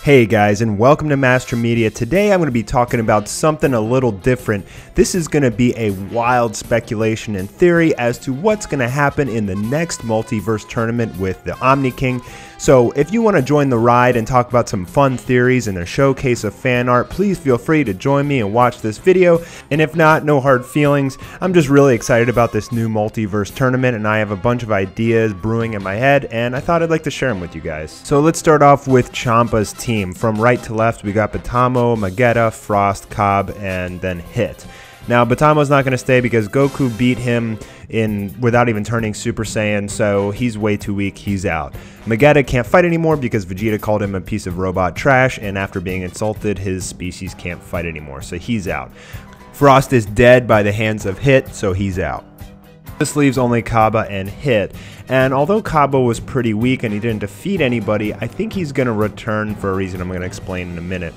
Hey guys, and welcome to Master Media. Today I'm going to be talking about something a little different. This is going to be a wild speculation and theory as to what's going to happen in the next Multiverse Tournament with the Omni-King. So if you want to join the ride and talk about some fun theories and a showcase of fan art, please feel free to join me and watch this video. And if not, no hard feelings. I'm just really excited about this new Multiverse Tournament, and I have a bunch of ideas brewing in my head, and I thought I'd like to share them with you guys. So let's start off with Champas Team. From right to left, we got Batamo, Magetta, Frost, Cobb, and then Hit. Now, Batamo's not going to stay because Goku beat him without even turning Super Saiyan, so he's way too weak, he's out. Magetta can't fight anymore because Vegeta called him a piece of robot trash, and after being insulted, his species can't fight anymore, so he's out. Frost is dead by the hands of Hit, so he's out. This leaves only Kaba and Hit, and although Kaba was pretty weak and he didn't defeat anybody, I think he's going to return for a reason I'm going to explain in a minute.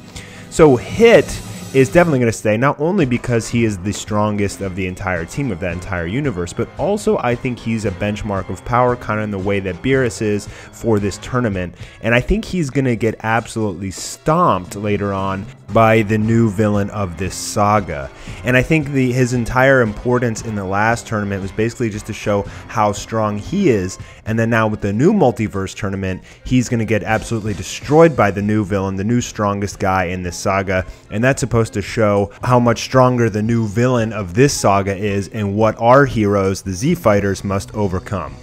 So Hit is definitely going to stay, not only because he is the strongest of the entire team of that entire universe, but also I think he's a benchmark of power, kind of in the way that Beerus is for this tournament, and I think he's going to get absolutely stomped later on by the new villain of this saga. And I think his entire importance in the last tournament was basically just to show how strong he is, and then now with the new Multiverse Tournament, he's going to get absolutely destroyed by the new villain, the new strongest guy in this saga, and that's supposed to show how much stronger the new villain of this saga is and what our heroes, the Z Fighters, must overcome.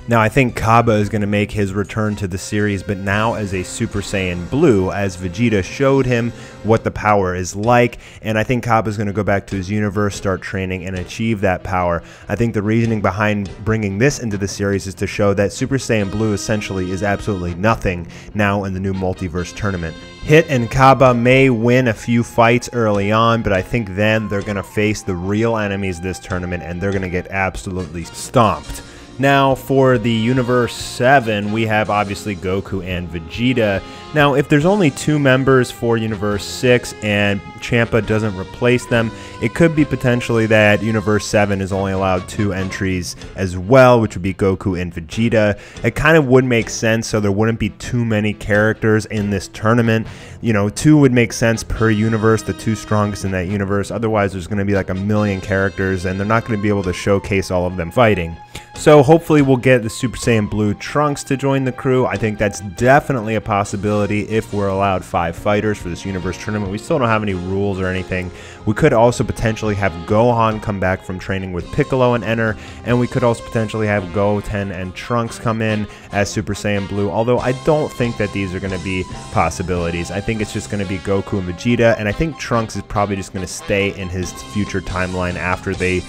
Now, I think Kaba is going to make his return to the series, but now as a Super Saiyan Blue, as Vegeta showed him what the power is like, and I think Kaba is going to go back to his universe, start training, and achieve that power. I think the reasoning behind bringing this into the series is to show that Super Saiyan Blue essentially is absolutely nothing now in the new Multiverse Tournament. Hit and Kaba may win a few fights early on, but I think then they're going to face the real enemies this tournament, and they're going to get absolutely stomped. Now, for the Universe 7, we have obviously Goku and Vegeta. Now, if there's only 2 members for Universe 6 and Champa doesn't replace them, it could be potentially that Universe 7 is only allowed 2 entries as well, which would be Goku and Vegeta. It kind of would make sense, so there wouldn't be too many characters in this tournament. You know, 2 would make sense per universe, the 2 strongest in that universe. Otherwise, there's going to be like a million characters, and they're not going to be able to showcase all of them fighting. So hopefully we'll get the Super Saiyan Blue Trunks to join the crew. I think that's definitely a possibility if we're allowed 5 fighters for this Universe Tournament. We still don't have any rules or anything. We could also potentially have Gohan come back from training with Piccolo and enter, and we could also potentially have Goten and Trunks come in as Super Saiyan Blue, although I don't think that these are going to be possibilities. I think it's just going to be Goku and Vegeta, and I think Trunks is probably just going to stay in his future timeline after they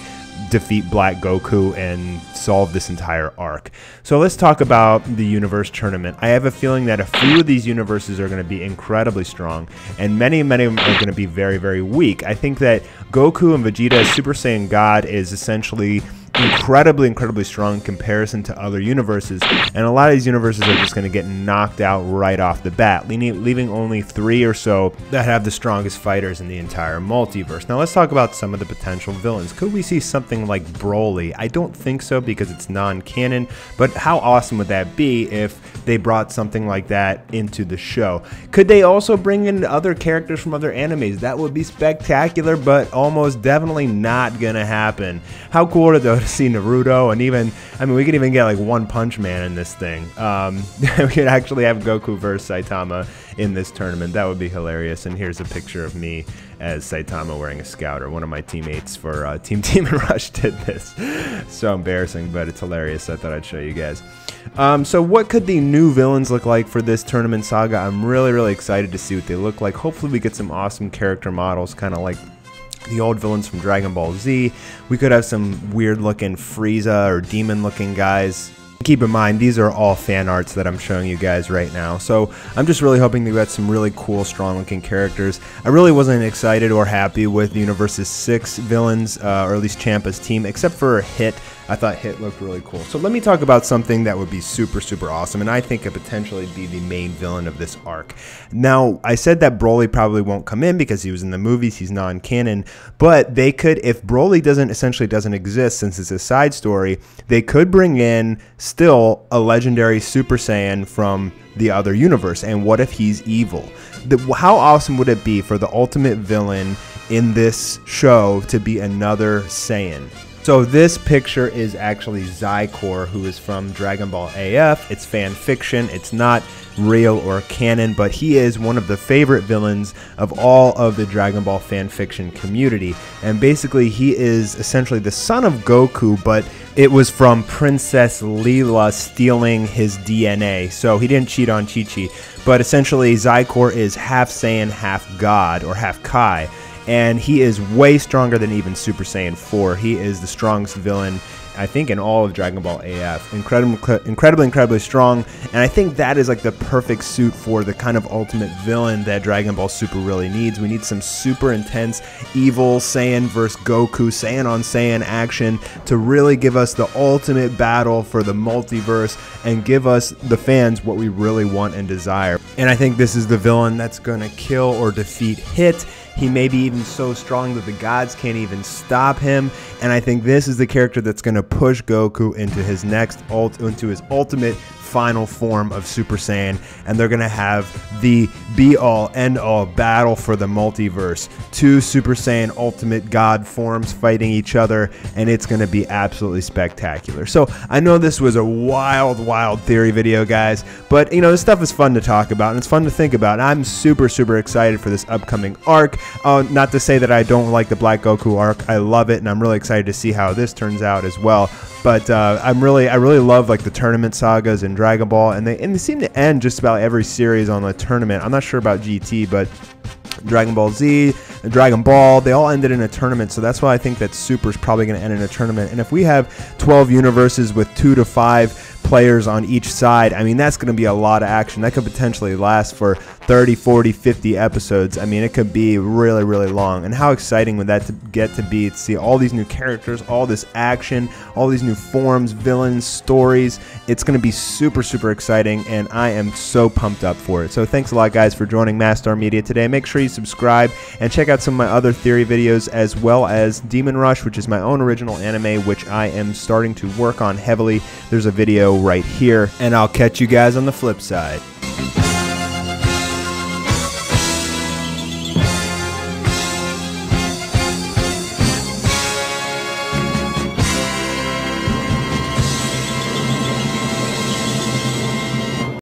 defeat Black Goku and solve this entire arc. So let's talk about the Universe Tournament. I have a feeling that a few of these universes are going to be incredibly strong, and many of them are going to be very, very weak. I think that Goku and Vegeta's Super Saiyan God is essentially incredibly strong in comparison to other universes, and a lot of these universes are just going to get knocked out right off the bat, leaving only 3 or so that have the strongest fighters in the entire multiverse. Now let's talk about some of the potential villains. Could we see something like Broly? I don't think so because it's non-canon, but how awesome would that be if they brought something like that into the show? Could they also bring in other characters from other animes? That would be spectacular, but almost definitely not gonna happen. How cool would it though to see Naruto, and even, I mean, we could even get like One Punch Man in this thing. We could actually have Goku versus Saitama in this tournament. That would be hilarious. And here's a picture of me as Saitama wearing a Scouter. One of my teammates for Team Rush did this. So embarrassing, but it's hilarious. I thought I'd show you guys. So what could the new villains look like for this tournament saga? I'm really excited to see what they look like. Hopefully we get some awesome character models, kind of like the old villains from Dragon Ball Z. We could have some weird looking Frieza or demon looking guys. Keep in mind, these are all fan arts that I'm showing you guys right now, so I'm just really hoping to get some really cool, strong-looking characters. I really wasn't excited or happy with the Universe's 6 villains, or at least Champas Team, except for Hit. I thought Hit looked really cool. So let me talk about something that would be super, super awesome, and I think could potentially be the main villain of this arc. Now, I said that Broly probably won't come in because he was in the movies, he's non-canon, but they could, if Broly essentially doesn't exist since it's a side story, they could bring in still a legendary Super Saiyan from the other universe. And what if he's evil? How awesome would it be for the ultimate villain in this show to be another Saiyan? So this picture is actually Zycor, who is from Dragon Ball AF. It's fan fiction. It's not real or canon, but he is one of the favorite villains of all of the Dragon Ball fan fiction community. And basically, he is essentially the son of Goku, but it was from Princess Leela stealing his DNA. So he didn't cheat on Chi-Chi. But essentially, Zycor is half Saiyan, half God, or half Kai. And he is way stronger than even Super Saiyan 4. He is the strongest villain, I think, in all of Dragon Ball AF. Incredibly strong. And I think that is like the perfect suit for the kind of ultimate villain that Dragon Ball Super really needs. We need some super intense, evil Saiyan versus Goku, Saiyan on Saiyan action to really give us the ultimate battle for the multiverse and give us, the fans, what we really want and desire. And I think this is the villain that's going to kill or defeat Hit. He may be even so strong that the gods can't even stop him, and I think this is the character that's going to push Goku into his into his ultimate final form of Super Saiyan, and they're going to have the be-all, end-all battle for the multiverse. Two Super Saiyan ultimate god forms fighting each other, and it's going to be absolutely spectacular. So I know this was a wild theory video, guys, but you know, this stuff is fun to talk about, and it's fun to think about, and I'm super excited for this upcoming arc. Not to say that I don't like the Black Goku arc. I love it, and I'm really excited to see how this turns out as well. But I really love like the tournament sagas in Dragon Ball, and they seem to end just about every series on the tournament. I'm not sure about GT, but Dragon Ball Z, Dragon Ball, they all ended in a tournament, so that's why I think that Super's probably going to end in a tournament. And if we have 12 universes with 2 to 5 players on each side, I mean, that's going to be a lot of action. That could potentially last for 30, 40, 50 episodes. I mean, it could be really long. And how exciting would that get to be to see all these new characters, all this action, all these new forms, villains, stories. It's going to be super exciting, and I am so pumped up for it. So thanks a lot, guys, for joining Mastar Media today. Make sure you subscribe and check out some of my other theory videos, as well as Demon Rush, which is my own original anime, which I am starting to work on heavily. There's a video right here, and I'll catch you guys on the flip side.